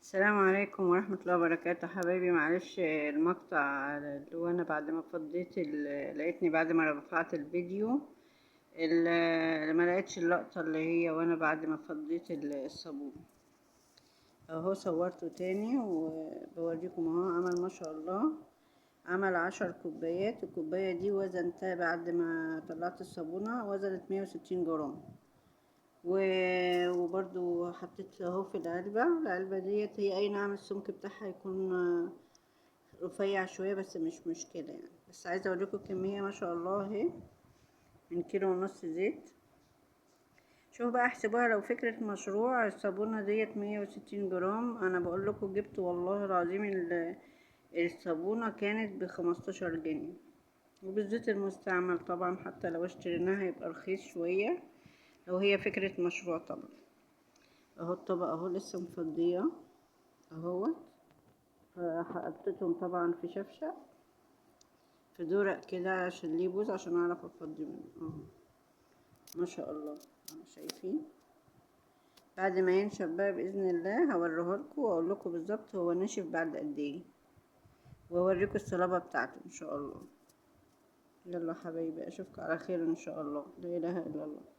السلام عليكم ورحمة الله وبركاته حبايبي. معلش المقطع اللي هو انا بعد ما فضيت لقيتني بعد ما رفعت الفيديو ما لقيتش اللقطة اللي هي وانا بعد ما فضيت الصابون اهو. صورته تاني وبوريكم اهو. عمل ما شاء الله، عمل 10 كوبايات. الكوباية دي وزنتها بعد ما طلعت الصابونة وزنت 160 جرام. وبرضو حطيت اهو في العلبة ديت. هي اي نعم السمك بتاعها يكون رفيع شوية بس مش مشكلة يعني. بس عايزة اوريكم الكمية ما شاء الله اهي، من 1.5 كيلو زيت. شوفوا بقى احسبوها. لو فكرة مشروع الصابونة ديت 160 جرام، انا بقول لكم جبت والله العظيم الصابونة كانت ب15 جنيه، وبالزيت المستعمل طبعا. حتى لو اشتريناها هيبقى رخيص شوية لو هي فكرة مشروع طبعا. اهو الطبق اهو لسه مفضيه اهوت. حطيتهم طبعا في شفشق، في دورق كده عشان ليه بوز، عشان اعرف افضي منه اهو. ما شاء الله اهو، شايفين؟ بعد ما ينشف بقى باذن الله هوريهولكوا واقول لكم بالظبط هو نشف بعد قد ايه، واوريكم الصلابه بتاعته ان شاء الله. يلا حبايبي، اشوفكم على خير ان شاء الله. لا اله الا الله.